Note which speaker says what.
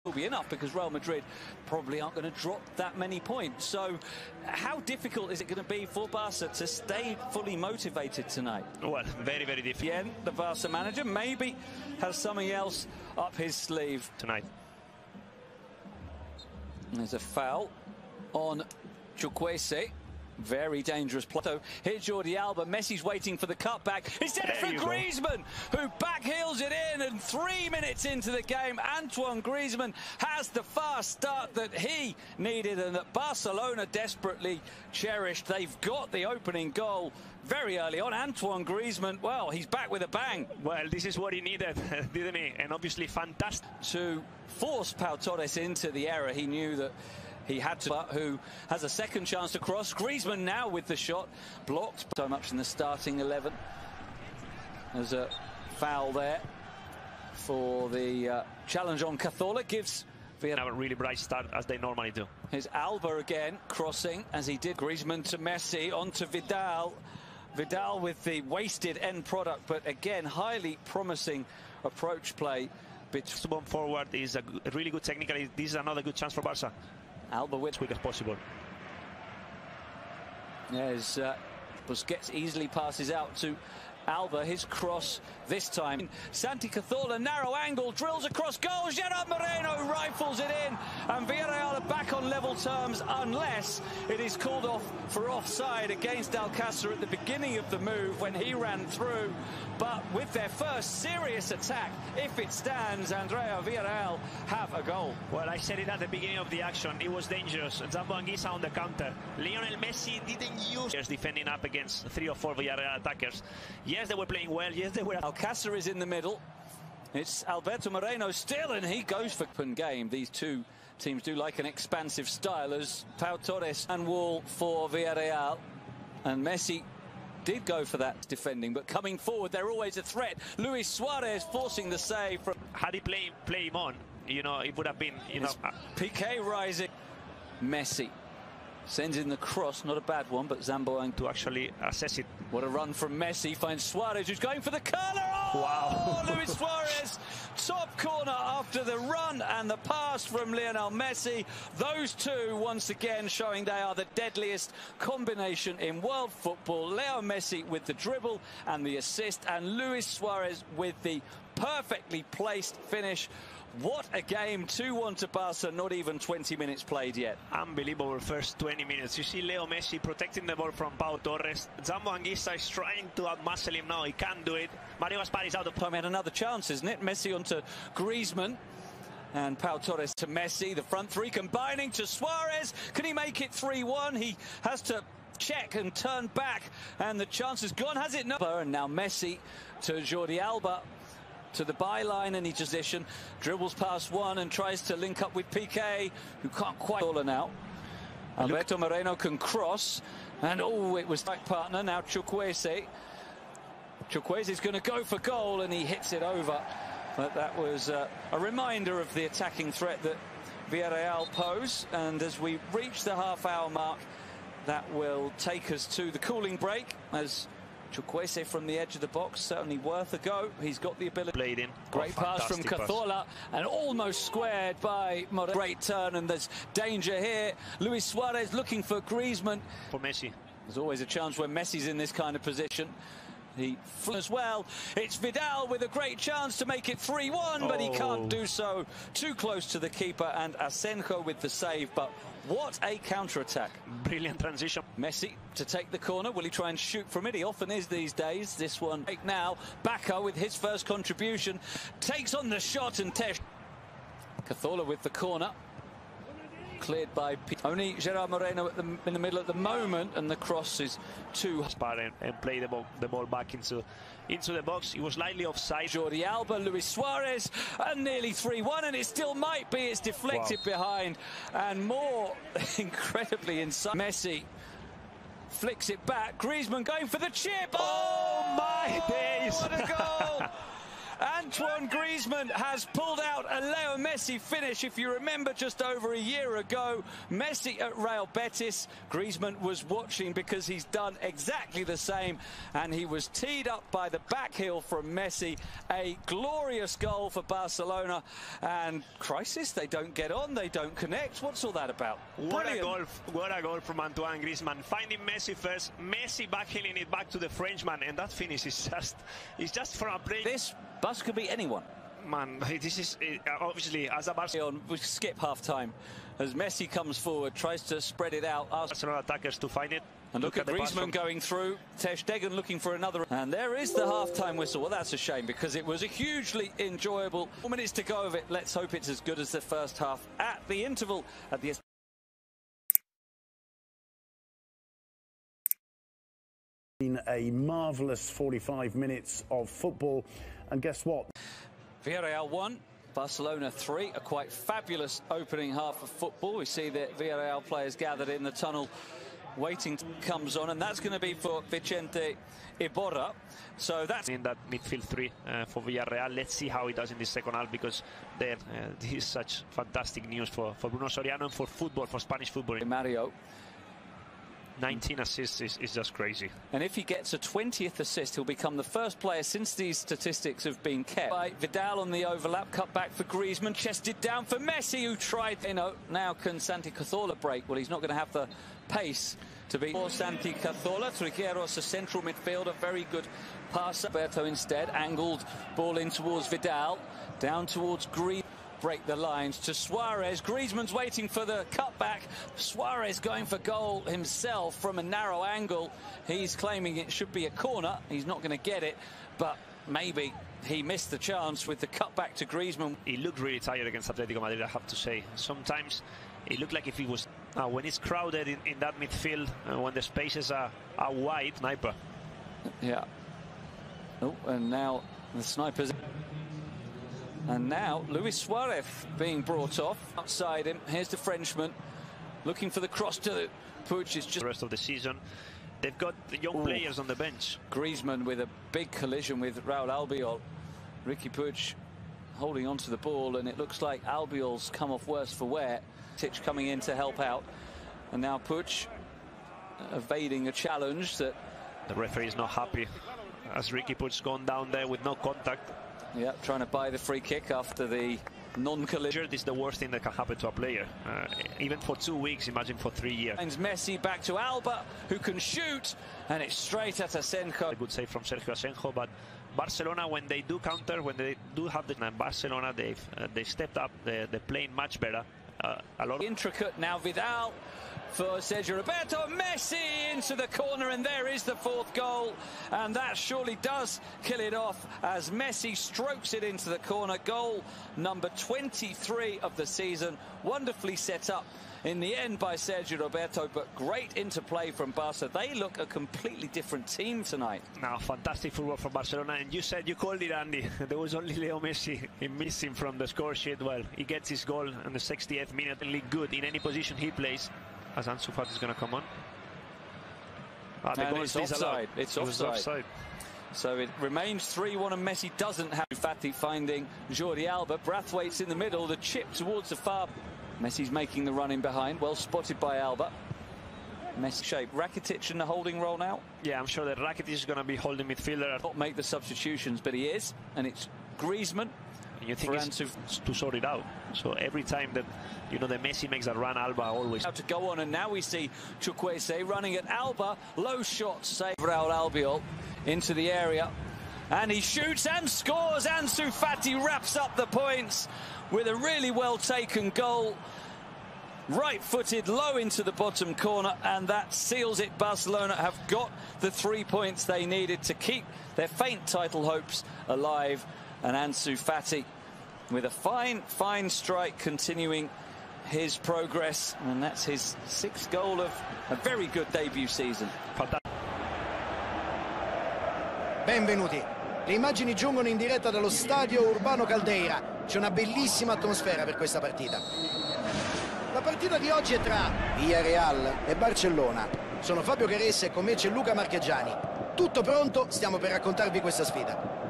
Speaker 1: will be enough because Real Madrid probably aren't going to drop that many points. So how difficult is it going to be for Barca to stay fully motivated tonight?
Speaker 2: Well, very, very difficult.
Speaker 1: Again, the Barca manager maybe has something else up his sleeve
Speaker 2: tonight.
Speaker 1: There's a foul on Chukwueze. Very dangerous play. Here's Jordi Alba. Messi's waiting for the cutback. It's there for Griezmann, who backheels it in. And 3 minutes into the game, Antoine Griezmann has the fast start that he needed and that Barcelona desperately cherished. They've got the opening goal very early on. Antoine Griezmann, well, he's back with a bang.
Speaker 2: Well, this is what he needed, didn't he? And obviously fantastic.
Speaker 1: To force Pau Torres into the error, he knew that he had to, but who has a second chance to cross. Griezmann now with the shot, blocked so much in the starting 11. There's a foul there for the challenge on Cazorla. Gives
Speaker 2: Have a really bright start as they normally do.
Speaker 1: Here's Alba again, crossing as he did. Griezmann to Messi, on to Vidal. Vidal with the wasted end product, but again, highly promising approach play.
Speaker 2: One forward is a really good technically. This is another good chance for Barca.
Speaker 1: Alba with
Speaker 2: as quick as possible.
Speaker 1: Yes, Busquets easily passes out to Alba. His cross this time. Santi Cazorla, narrow angle, drills across goal. Gerard Moreno rifles it in. And Villarreal are back on level terms unless it is called off for offside against Alcácer at the beginning of the move when he ran through. But with their first serious attack, if it stands, Andrea, Villarreal have a goal.
Speaker 2: Well, I said it at the beginning of the action. It was dangerous. Zambo Anguissa on the counter. Lionel Messi didn't use defending up against 3 or 4 Villarreal attackers. Yes, they were playing well. Yes, they were.
Speaker 1: Alcácer is in the middle. It's Alberto Moreno still, and he goes for open game. These two teams do like an expansive style as Pau Torres and wall for Villarreal. And Messi did go for that defending, but coming forward, they're always a threat. Luis Suarez forcing the save.
Speaker 2: Had he play him on, you know, it would have been, you know.
Speaker 1: Piqué rising. Messi sends in the cross, not a bad one, but Zambo
Speaker 2: to actually assess it.
Speaker 1: What a run from Messi, finds Suarez, who's going for the curler. Oh,
Speaker 2: wow.
Speaker 1: Luis Suarez, top corner after the run and the pass from Lionel Messi. Those two, once again, showing they are the deadliest combination in world football. Leo Messi with the dribble and the assist, and Luis Suarez with the perfectly placed finish. What a game, 2-1 to Barca, not even 20 minutes played yet.
Speaker 2: Unbelievable first 20 minutes. You see Leo Messi protecting the ball from Pau Torres. Zambo Anguissa is trying to outmuscle him now. He can't do it. Mario Gaspar is out of
Speaker 1: time. Had another chance, isn't it? Messi onto Griezmann. And Pau Torres to Messi. The front three combining to Suarez. Can he make it 3-1? He has to check and turn back. And the chance is gone. Has it? No. And now Messi to Jordi Alba. To the byline, and he position, dribbles past one and tries to link up with Piqué, who can't quite roll now. Alberto Moreno can cross, and oh, it was back partner. Now Chukwueze. Chukwueze is going to go for goal, and he hits it over. But that was a reminder of the attacking threat that Villarreal pose. And as we reach the half-hour mark, that will take us to the cooling break as Chukwueze from the edge of the box, certainly worth a go. He's got the ability.
Speaker 2: Played in.
Speaker 1: Great pass from Cazorla and almost squared by Moreno. Great turn, and there's danger here. Luis Suarez looking for Griezmann.
Speaker 2: For Messi.
Speaker 1: There's always a chance when Messi's in this kind of position. He as well. It's Vidal with a great chance to make it 3-1, but he can't do so. Too close to the keeper, and Asenjo with the save. But what a counter-attack.
Speaker 2: Brilliant transition.
Speaker 1: Messi to take the corner. Will he try and shoot from it? He often is these days. This one now. Bacca with his first contribution. Takes on the shot, and Tesh. Cazorla with the corner. Cleared by only Gerard Moreno in the middle at the moment, and the cross is too high.
Speaker 2: And play the ball back into the box. He was slightly offside.
Speaker 1: Jordi Alba, Luis Suarez, and nearly 3-1, and it still might be. It's deflected behind, and more incredibly inside. Messi flicks it back. Griezmann going for the chip.
Speaker 2: Oh my days!
Speaker 1: What a goal! Antoine Griezmann has pulled out a Leo Messi finish. If you remember, just over a year ago, Messi at Real Betis, Griezmann was watching because he's done exactly the same, and he was teed up by the back heel from Messi. A glorious goal for Barcelona, and crisis, they don't get on, they don't connect. What's all that about?
Speaker 2: What a goal from Antoine Griezmann, finding Messi first, Messi backheeling it back to the Frenchman, and that finish is just from a play.
Speaker 1: This bus could be anyone.
Speaker 2: Man, this is obviously, as a Barcelona,
Speaker 1: we skip half time as Messi comes forward, tries to spread it out.
Speaker 2: Barcelona attackers to find it.
Speaker 1: And look at Griezmann going through. Ter Stegen looking for another. And there is the half-time whistle. Well, that's a shame because it was a hugely enjoyable 4 minutes to go of it. Let's hope it's as good as the first half. At the interval, at the
Speaker 3: A marvellous 45 minutes of football, and guess what?
Speaker 1: Villarreal 1, Barcelona 3, a quite fabulous opening half of football. We see the Villarreal players gathered in the tunnel waiting comes on, and that's going to be for Vicente Iborra. So that's
Speaker 2: in that midfield three for Villarreal. Let's see how he does in this second half, because this is such fantastic news for Bruno Soriano and for football, for Spanish football.
Speaker 1: Mario.
Speaker 2: 19 assists is just crazy.
Speaker 1: And if he gets a 20th assist, he'll become the first player since these statistics have been kept. By Vidal on the overlap, cut back for Griezmann, chested down for Messi, who tried. Now can Santi Cazorla break? Well, he's not going to have the pace to beat Santi Cazorla. Trigueros, a central midfielder, very good passer. Berto instead, angled ball in towards Vidal, down towards Griezmann. Break the lines to Suarez. Griezmann's waiting for the cutback. Suarez going for goal himself from a narrow angle. He's claiming it should be a corner. He's not going to get it, but maybe he missed the chance with the cutback to Griezmann.
Speaker 2: He looked really tired against Atletico Madrid, I have to say. Sometimes it looked like if he was when it's crowded in that midfield, when the spaces are wide, sniper.
Speaker 1: Yeah. Oh, and now the snipers. And now Luis Suarez being brought off outside him. Here's the Frenchman looking for the cross to Puig. It's just
Speaker 2: the rest of the season. They've got the young players on the bench.
Speaker 1: Griezmann with a big collision with Raul Albiol. Riqui Puig holding onto the ball, and it looks like Albiol's come off worse for wear. Titch coming in to help out, and now Puig evading a challenge that
Speaker 2: the referee is not happy as Riqui Puig's gone down there with no contact.
Speaker 1: Yeah, trying to buy the free kick after the non-collision.
Speaker 2: This is the worst thing that can happen to a player, even for 2 weeks, imagine for 3 years.
Speaker 1: Messi back to Alba, who can shoot, and it's straight at Asenjo.
Speaker 2: A good save from Sergio Asenjo, but Barcelona, when they do counter, when they do have the Barcelona, they've stepped up, they're playing much better. A lot
Speaker 1: intricate now. Vidal for Sergio Roberto. Messi into the corner, and there is the fourth goal, and that surely does kill it off as Messi strokes it into the corner. Goal number 23 of the season, wonderfully set up in the end by Sergio Roberto, but great interplay from Barca. They look a completely different team tonight.
Speaker 2: Now, fantastic football from Barcelona, and you called it, Andy. There was only Leo Messi missing from the score sheet. Well, he gets his goal in the 68th minute. Really good in any position he plays. As Ansu Fati is going to come on.
Speaker 1: The goal is offside. It's offside. So it remains 3-1, and Messi doesn't have Fati finding Jordi Alba. Brathwaite's in the middle, the chip towards the far. Messi's making the run in behind, well spotted by Alba. Messi shape. Rakitic in the holding role now.
Speaker 2: Yeah, I'm sure that Rakitic is going to be holding midfielder.
Speaker 1: Not make the substitutions, but he is, and it's Griezmann.
Speaker 2: And you think it's to sort it out. So every time that the Messi makes a run, Alba always
Speaker 1: have to go on, and now we see Chukwueze running at Alba. Low shot save Raul Albiol into the area, and he shoots and scores. Ansu Fati wraps up the points with a really well taken goal, right-footed low into the bottom corner, and that seals it. Barcelona have got the 3 points they needed to keep their faint title hopes alive, and Ansu Fati with a fine strike, continuing his progress, and that's his 6th goal of a very good debut season.
Speaker 4: Benvenuti. Le immagini giungono in diretta dallo stadio Urbano Caldeira. C'è una bellissima atmosfera per questa partita. La partita di oggi è tra Villarreal e Barcellona. Sono Fabio Caressa e con me c'è Luca Marchegiani. Tutto pronto, stiamo per raccontarvi questa sfida.